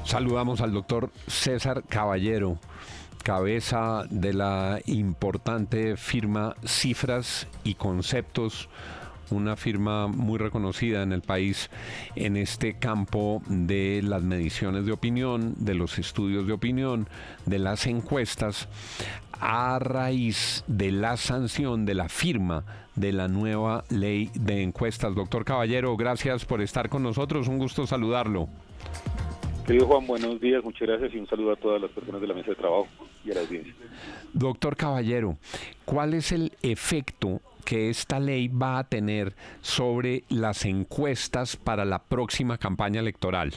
Saludamos al doctor César Caballero, cabeza de la importante firma Cifras y Conceptos, una firma muy reconocida en el país en este campo de las mediciones de opinión, de los estudios de opinión, de las encuestas, a raíz de la sanción de la firma de la nueva ley de encuestas. Doctor Caballero, gracias por estar con nosotros, un gusto saludarlo. Querido Juan, buenos días, muchas gracias y un saludo a todas las personas de la mesa de trabajo y a la audiencia. Doctor Caballero, ¿cuál es el efecto que esta ley va a tener sobre las encuestas para la próxima campaña electoral?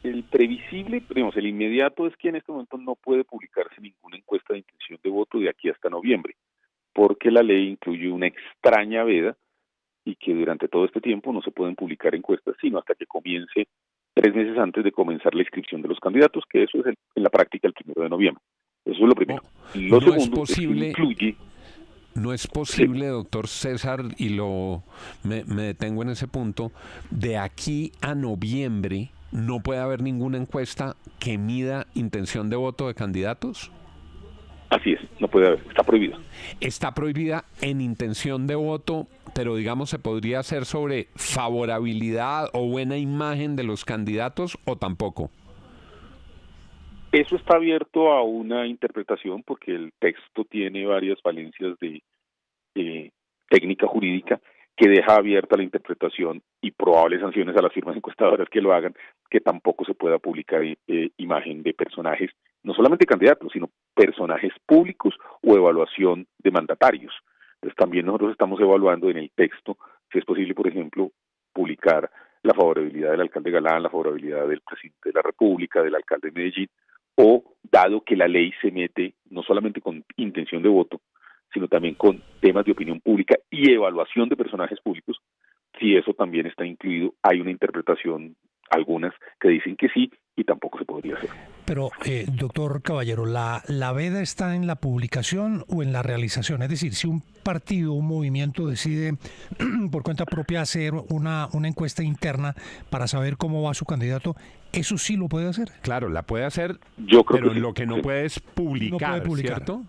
El previsible, digamos, el inmediato es que en este momento no puede publicarse ninguna encuesta de intención de voto de aquí hasta noviembre, porque la ley incluye una extraña veda y que durante todo este tiempo no se pueden publicar encuestas sino hasta que comience 3 meses antes de comenzar la inscripción de los candidatos, que eso es en la práctica el 1 de noviembre. Eso es lo primero. Lo segundo es que incluye... No es posible, doctor César, y me detengo en ese punto, de aquí a noviembre no puede haber ninguna encuesta que mida intención de voto de candidatos. Así es, no puede haber, está prohibida. Está prohibida en intención de voto, pero digamos se podría hacer sobre favorabilidad o buena imagen de los candidatos o tampoco. Eso está abierto a una interpretación porque el texto tiene varias falencias de técnica jurídica que deja abierta la interpretación y probables sanciones a las firmas encuestadoras que lo hagan, que tampoco se pueda publicar imagen de personajes, no solamente candidatos, sino personajes públicos o evaluación de mandatarios. Entonces también nosotros estamos evaluando en el texto si es posible, por ejemplo, publicar la favorabilidad del alcalde Galán, la favorabilidad del presidente de la República, del alcalde de Medellín, o dado que la ley se mete no solamente con intención de voto, sino también con temas de opinión pública y evaluación de personajes públicos, si eso también está incluido, hay una interpretación, algunas que dicen que sí, y tampoco se podría hacer. Pero, doctor Caballero, ¿la veda está en la publicación o en la realización? Es decir, si un partido, un movimiento decide por cuenta propia hacer una encuesta interna para saber cómo va su candidato, ¿eso sí lo puede hacer? Claro, la puede hacer, yo creo pero que sí, lo que no puede es publicar, ¿cierto?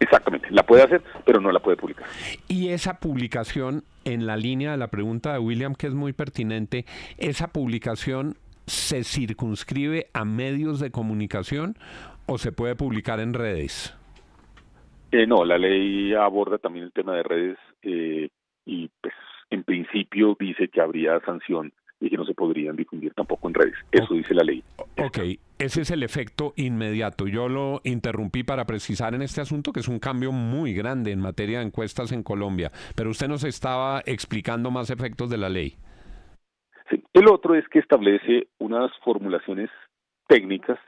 Exactamente, la puede hacer, pero no la puede publicar. Y esa publicación, en la línea de la pregunta de William, que es muy pertinente, esa publicación se circunscribe a medios de comunicación o se puede publicar en redes? No, la ley aborda también el tema de redes y pues en principio dice que habría sanción y que no se podrían difundir tampoco en redes. Eso dice la ley. Ok, ese es el efecto inmediato. Yo lo interrumpí para precisar en este asunto que es un cambio muy grande en materia de encuestas en Colombia, pero usted nos estaba explicando más efectos de la ley. Sí. El otro es que establece unas formulaciones técnicas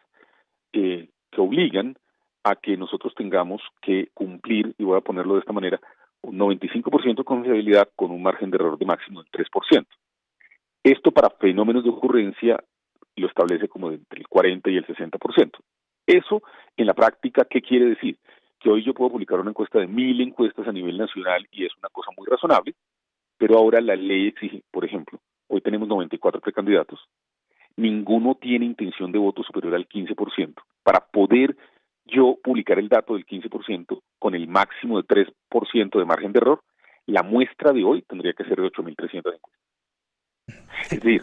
que obligan a que nosotros tengamos que cumplir, y voy a ponerlo de esta manera, un 95% de confiabilidad con un margen de error de máximo del 3%. Esto para fenómenos de ocurrencia lo establece como entre el 40 y el 60%. Eso, en la práctica, ¿qué quiere decir? Que hoy yo puedo publicar una encuesta de 1000 encuestas a nivel nacional y es una cosa muy razonable, pero ahora la ley exige, por ejemplo, hoy tenemos 94 precandidatos, ninguno tiene intención de voto superior al 15%. Para poder yo publicar el dato del 15% con el máximo de 3% de margen de error, la muestra de hoy tendría que ser de 8.300 encuestas. Es decir,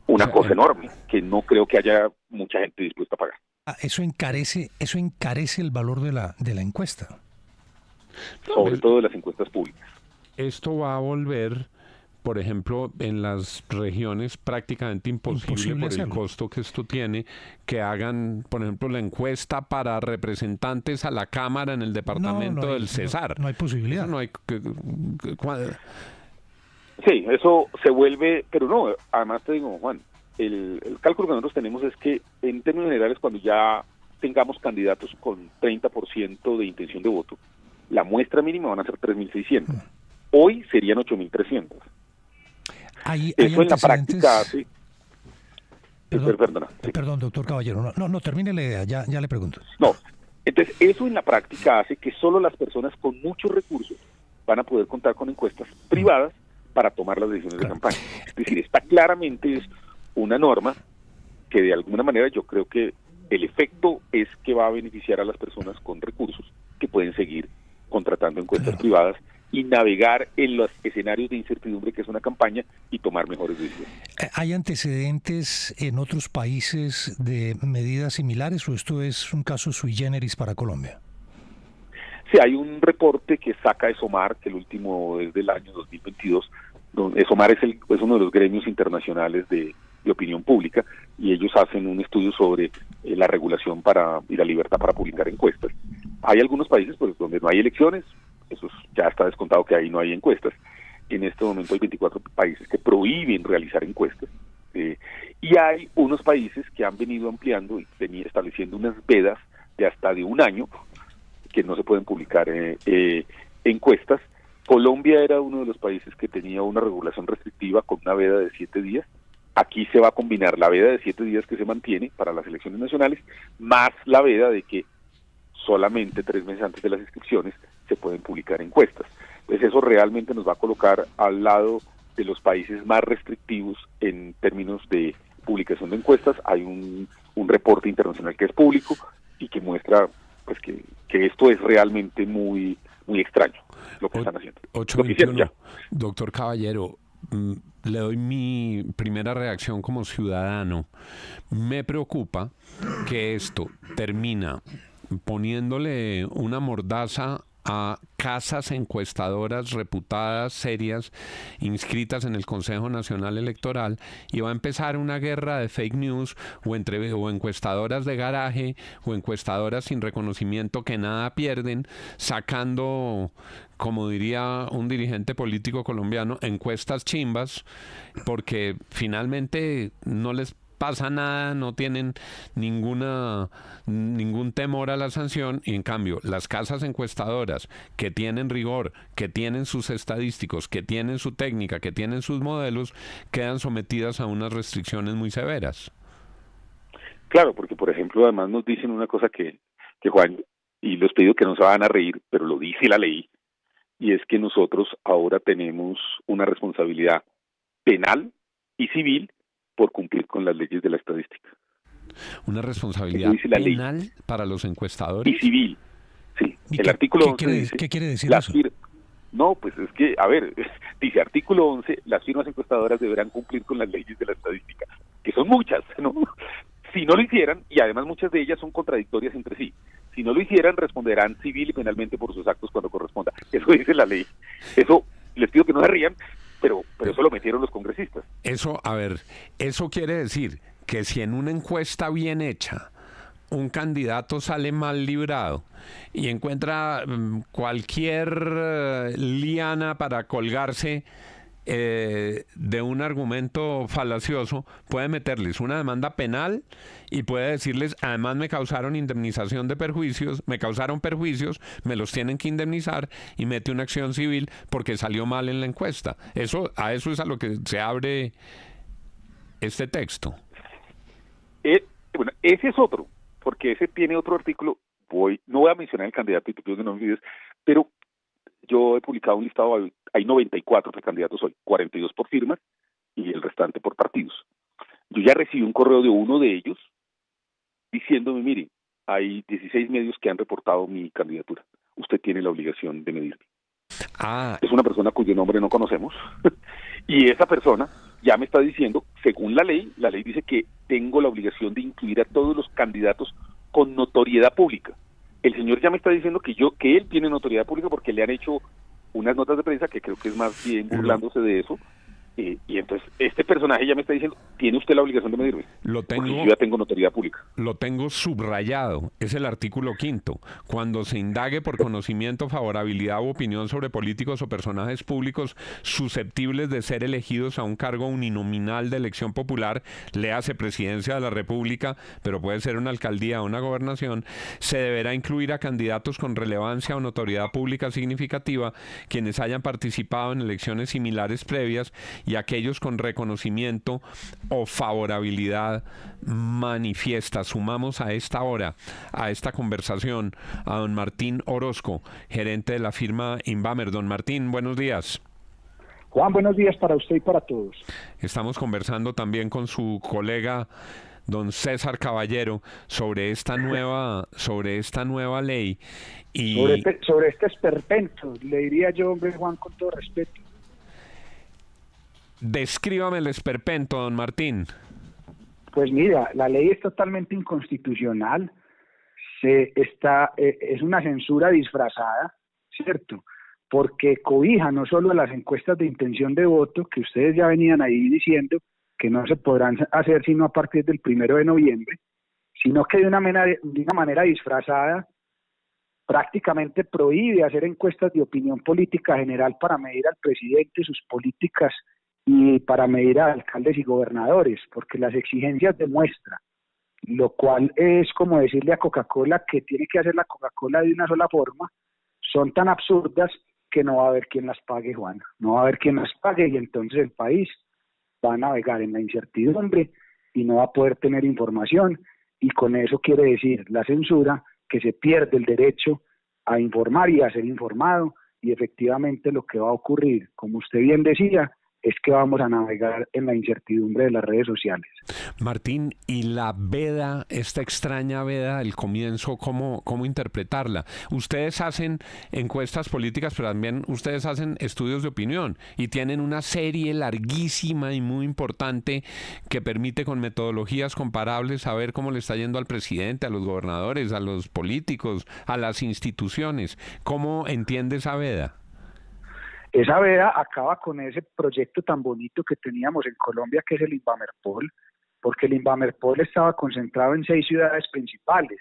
una cosa enorme que no creo que haya mucha gente dispuesta a pagar. Eso encarece el valor de la encuesta. Sobre todo de las encuestas públicas. Esto va a volver, por ejemplo, en las regiones prácticamente imposible por el costo que esto tiene, que hagan, por ejemplo, la encuesta para representantes a la Cámara en el departamento del Cesar. No hay posibilidad. Eso no hay... Sí, eso se vuelve, pero no, además te digo, Juan, el cálculo que nosotros tenemos es que en términos generales cuando ya tengamos candidatos con 30% de intención de voto, la muestra mínima van a ser 3.600. Hoy serían 8.300. Eso en la práctica hace... Perdón, doctor Caballero, no, termine la idea, ya le pregunto. No, entonces eso en la práctica hace que solo las personas con muchos recursos van a poder contar con encuestas privadas para tomar las decisiones de campaña. Es decir, está claramente una norma que de alguna manera yo creo que el efecto es que va a beneficiar a las personas con recursos que pueden seguir contratando encuestas privadas y navegar en los escenarios de incertidumbre que es una campaña y tomar mejores decisiones. ¿Hay antecedentes en otros países de medidas similares o esto es un caso sui generis para Colombia? Sí, hay un reporte que saca ESOMAR, que el último es del año 2022. ESOMAR es uno de los gremios internacionales de opinión pública, y ellos hacen un estudio sobre la regulación y la libertad para publicar encuestas. Hay algunos países pues donde no hay elecciones, eso ya está descontado que ahí no hay encuestas. En este momento hay 24 países que prohíben realizar encuestas, y hay unos países que han venido ampliando y estableciendo unas vedas de hasta de un año que no se pueden publicar encuestas. Colombia era uno de los países que tenía una regulación restrictiva con una veda de 7 días. Aquí se va a combinar la veda de 7 días que se mantiene para las elecciones nacionales, más la veda de que solamente 3 meses antes de las inscripciones se pueden publicar encuestas. Entonces eso realmente nos va a colocar al lado de los países más restrictivos en términos de publicación de encuestas. Hay un reporte internacional que es público y que muestra pues que esto es realmente muy extraño lo que están haciendo. 8:21. Doctor Caballero, le doy mi primera reacción como ciudadano. Me preocupa que esto termina poniéndole una mordaza a casas encuestadoras reputadas, serias, inscritas en el Consejo Nacional Electoral, y va a empezar una guerra de fake news o encuestadoras de garaje o encuestadoras sin reconocimiento que nada pierden, sacando, como diría un dirigente político colombiano, encuestas chimbas, porque finalmente no les pasa nada, no tienen ningún temor a la sanción, y en cambio las casas encuestadoras que tienen rigor, que tienen sus estadísticos, que tienen su técnica, que tienen sus modelos, quedan sometidas a unas restricciones muy severas. Claro, porque por ejemplo además nos dicen una cosa que Juan, y les pido que no se van a reír, pero lo dice la ley, y es que nosotros ahora tenemos una responsabilidad penal y civil por cumplir con las leyes de la estadística. ¿Una responsabilidad penal para los encuestadores? Y civil, sí. El artículo 11 dice, ¿qué quiere decir eso? No, pues es que, a ver, dice artículo 11, las firmas encuestadoras deberán cumplir con las leyes de la estadística, que son muchas, ¿no? Si no lo hicieran, y además muchas de ellas son contradictorias entre sí, si no lo hicieran, responderán civil y penalmente por sus actos cuando corresponda. Eso dice la ley. Eso, les pido que no se rían, pero eso lo metieron los congresistas. Eso, a ver, eso quiere decir que si en una encuesta bien hecha un candidato sale mal librado y encuentra cualquier liana para colgarse de un argumento falacioso, puede meterles una demanda penal y puede decirles, además me causaron indemnización de perjuicios, me causaron perjuicios, me los tienen que indemnizar, y mete una acción civil porque salió mal en la encuesta. A eso es a lo que se abre este texto. Bueno, ese es otro, porque ese tiene otro artículo. No voy a mencionar el candidato y te pido que no me olvides, pero yo he publicado un listado, hay 94 precandidatos hoy, 42 por firmas y el restante por partidos. Yo ya recibí un correo de uno de ellos diciéndome, mire, hay 16 medios que han reportado mi candidatura. Usted tiene la obligación de medirme. Es una persona cuyo nombre no conocemos y esa persona ya me está diciendo, según la ley dice que tengo la obligación de incluir a todos los candidatos con notoriedad pública. El señor ya me está diciendo que él tiene notoriedad pública porque le han hecho unas notas de prensa que creo que es más bien burlándose de eso. Y entonces este personaje ya me está diciendo, tiene usted la obligación de medirme, porque yo ya tengo notoriedad pública. Lo tengo subrayado, es el artículo 5. Cuando se indague por conocimiento, favorabilidad u opinión sobre políticos o personajes públicos susceptibles de ser elegidos a un cargo uninominal de elección popular, léase presidencia de la República, pero puede ser una alcaldía o una gobernación, se deberá incluir a candidatos con relevancia o notoriedad pública significativa, quienes hayan participado en elecciones similares previas, y aquellos con reconocimiento o favorabilidad manifiesta. Sumamos a esta hora, a esta conversación, a don Martín Orozco, gerente de la firma Inbamer. Don Martín, buenos días. Juan, buenos días para usted y para todos. Estamos conversando también con su colega don César Caballero sobre esta nueva ley y sobre este esperpento, le diría yo, hombre, Juan, con todo respeto. descríbame el esperpento, don Martín. Pues mira, la ley es totalmente inconstitucional, es una censura disfrazada, ¿cierto? Porque cobija no solo las encuestas de intención de voto, que ustedes ya venían ahí diciendo que no se podrán hacer sino a partir del 1 de noviembre, sino que de una manera disfrazada prácticamente prohíbe hacer encuestas de opinión política general para medir al presidente, sus políticas y para medir a alcaldes y gobernadores, porque las exigencias de muestra, lo cual es como decirle a Coca-Cola que tiene que hacer la Coca-Cola de una sola forma, son tan absurdas que no va a haber quien las pague, Juan, no va a haber quien las pague y entonces el país va a navegar en la incertidumbre y no va a poder tener información y con eso quiere decir la censura que se pierde el derecho a informar y a ser informado y efectivamente lo que va a ocurrir, como usted bien decía, es que vamos a navegar en la incertidumbre de las redes sociales. Martín, y la veda, esta extraña veda del comienzo, ¿cómo interpretarla? Ustedes hacen encuestas políticas, pero también ustedes hacen estudios de opinión y tienen una serie larguísima y muy importante que permite con metodologías comparables saber cómo le está yendo al presidente, a los gobernadores, a los políticos, a las instituciones. ¿Cómo entiende esa veda? Esa veda acaba con ese proyecto tan bonito que teníamos en Colombia, que es el Invamerpol, porque el Invamerpol estaba concentrado en 6 ciudades principales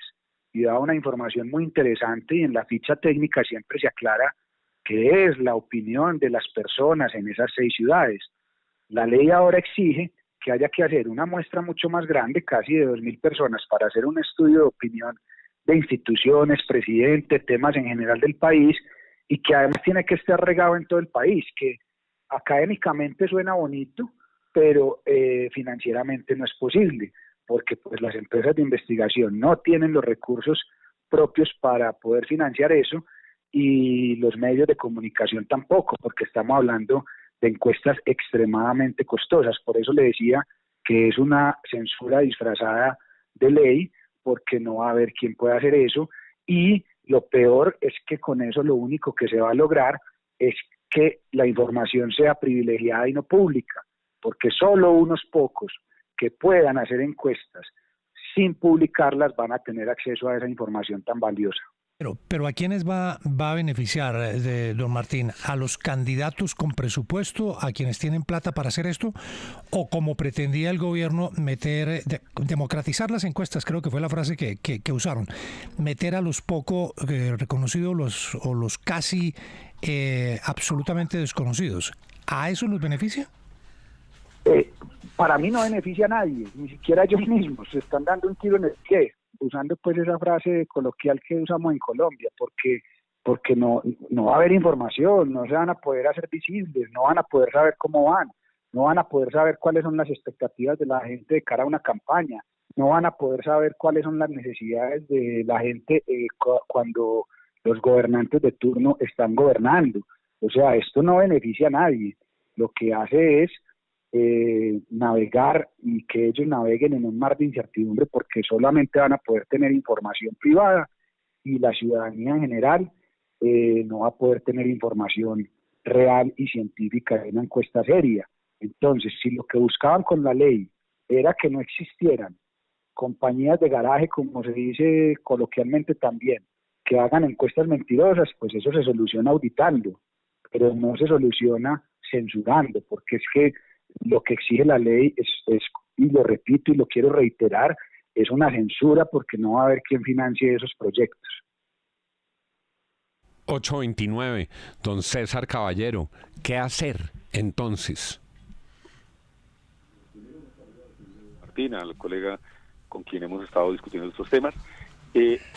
y daba una información muy interesante y en la ficha técnica siempre se aclara qué es la opinión de las personas en esas 6 ciudades. La ley ahora exige que haya que hacer una muestra mucho más grande, casi de 2.000 personas, para hacer un estudio de opinión de instituciones, presidente, temas en general del país, y que además tiene que estar regado en todo el país, que académicamente suena bonito, pero financieramente no es posible, porque pues las empresas de investigación no tienen los recursos propios para poder financiar eso, y los medios de comunicación tampoco, porque estamos hablando de encuestas extremadamente costosas. Por eso le decía que es una censura disfrazada de ley, porque no va a haber quien pueda hacer eso, y lo peor es que con eso lo único que se va a lograr es que la información sea privilegiada y no pública, porque solo unos pocos que puedan hacer encuestas sin publicarlas van a tener acceso a esa información tan valiosa. Pero ¿a quiénes va a beneficiar, don Martín? ¿A los candidatos con presupuesto, a quienes tienen plata para hacer esto? ¿O como pretendía el gobierno democratizar las encuestas? Creo que fue la frase que usaron. Meter a los poco reconocidos o los casi absolutamente desconocidos. ¿A eso los beneficia? Para mí no beneficia a nadie, ni siquiera ellos mismos. Se están dando un tiro en el pie, usando pues esa frase coloquial que usamos en Colombia, porque no va a haber información, no se van a poder hacer visibles, no van a poder saber cómo van, no van a poder saber cuáles son las expectativas de la gente de cara a una campaña, no van a poder saber cuáles son las necesidades de la gente cuando los gobernantes de turno están gobernando. O sea, esto no beneficia a nadie, lo que hace es navegar y que ellos naveguen en un mar de incertidumbre, porque solamente van a poder tener información privada y la ciudadanía en general no va a poder tener información real y científica de una encuesta seria. Entonces, si lo que buscaban con la ley era que no existieran compañías de garaje, como se dice coloquialmente también, que hagan encuestas mentirosas, pues eso se soluciona auditando, pero no se soluciona censurando, porque es que lo que exige la ley es, y lo repito y lo quiero reiterar, es una censura, porque no va a haber quien financie esos proyectos. 8:29, don César Caballero, ¿qué hacer entonces? Martina, al colega con quien hemos estado discutiendo estos temas,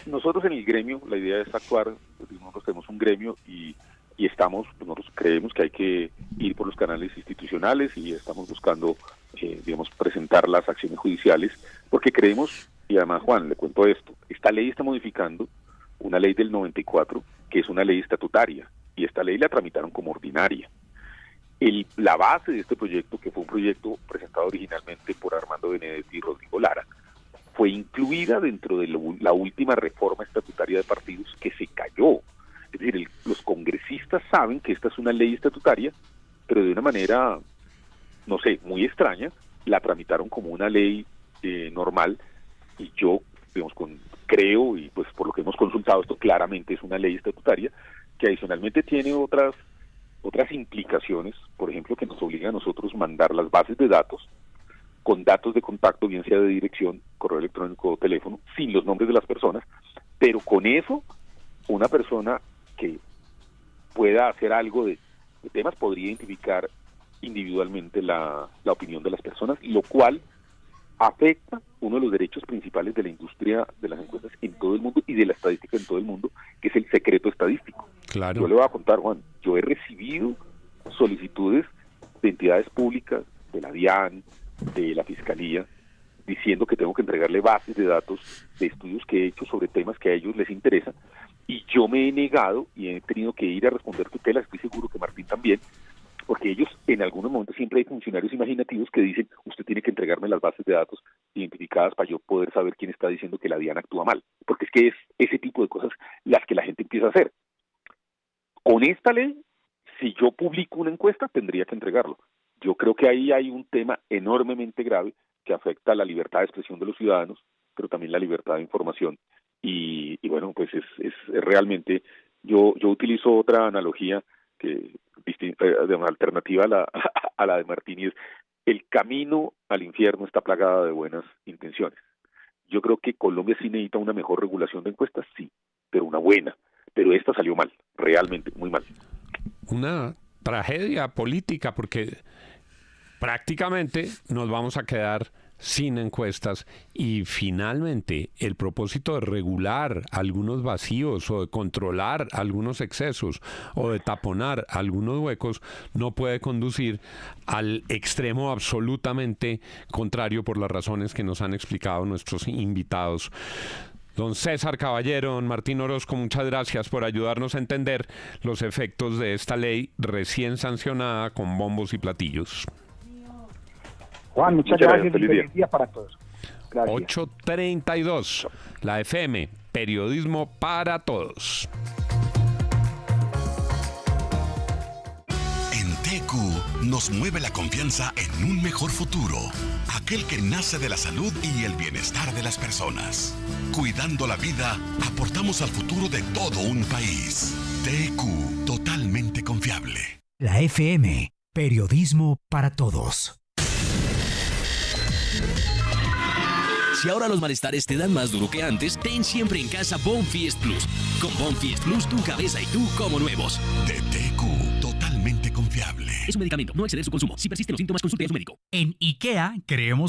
nosotros en el gremio, la idea es actuar, nosotros tenemos un gremio y estamos, nosotros creemos que hay que ir por los canales institucionales y estamos buscando, presentar las acciones judiciales, porque creemos, y además, Juan, le cuento esto, esta ley está modificando una ley del 94, que es una ley estatutaria, y esta ley la tramitaron como ordinaria. La base de este proyecto, que fue un proyecto presentado originalmente por Armando Benedetti y Rodrigo Lara, fue incluida dentro de la última reforma estatutaria de partidos que se cayó. Es decir, los congresistas saben que esta es una ley estatutaria, pero de una manera, no sé, muy extraña, la tramitaron como una ley normal, y yo, digamos, creo, y pues por lo que hemos consultado, esto claramente es una ley estatutaria, que adicionalmente tiene otras implicaciones, por ejemplo, que nos obliga a nosotros mandar las bases de datos con datos de contacto, bien sea de dirección, correo electrónico o teléfono, sin los nombres de las personas, pero con eso una persona que pueda hacer algo de temas podría identificar individualmente la opinión de las personas, lo cual afecta uno de los derechos principales de la industria de las encuestas en todo el mundo y de la estadística en todo el mundo, que es el secreto estadístico. Claro. Yo le voy a contar, Juan, yo he recibido solicitudes de entidades públicas, de la DIAN, de la Fiscalía, diciendo que tengo que entregarle bases de datos de estudios que he hecho sobre temas que a ellos les interesan, y yo me he negado y he tenido que ir a responder tutelas, estoy seguro que Martín también, porque ellos en algunos momentos siempre hay funcionarios imaginativos que dicen, usted tiene que entregarme las bases de datos identificadas para yo poder saber quién está diciendo que la DIAN actúa mal, porque es que es ese tipo de cosas las que la gente empieza a hacer. Con esta ley, si yo publico una encuesta, tendría que entregarlo. Yo creo que ahí hay un tema enormemente grave que afecta la libertad de expresión de los ciudadanos, pero también la libertad de información. Y bueno, pues es realmente, yo utilizo otra analogía que de una alternativa a la de Martín, y es: el camino al infierno está plagado de buenas intenciones. Yo creo que Colombia sí necesita una mejor regulación de encuestas, sí, pero una buena. Pero esta salió mal, realmente muy mal. Una tragedia política, porque prácticamente nos vamos a quedar sin encuestas, y finalmente el propósito de regular algunos vacíos o de controlar algunos excesos o de taponar algunos huecos no puede conducir al extremo absolutamente contrario, por las razones que nos han explicado nuestros invitados. Don César Caballero, don Martín Orozco, muchas gracias por ayudarnos a entender los efectos de esta ley recién sancionada con bombos y platillos. Juan, muchas gracias. Feliz día para todos. Gracias. 8:32, la FM, periodismo para todos. En TQ nos mueve la confianza en un mejor futuro, aquel que nace de la salud y el bienestar de las personas. Cuidando la vida, aportamos al futuro de todo un país. TQ, totalmente confiable. La FM, periodismo para todos. Si ahora los malestares te dan más duro que antes, ten siempre en casa Bonfiest Plus. Con Bonfiest Plus, tu cabeza y tú como nuevos. De TQ, totalmente confiable. Es un medicamento, no exceder su consumo. Si persisten los síntomas, consulte a su médico. En IKEA creemos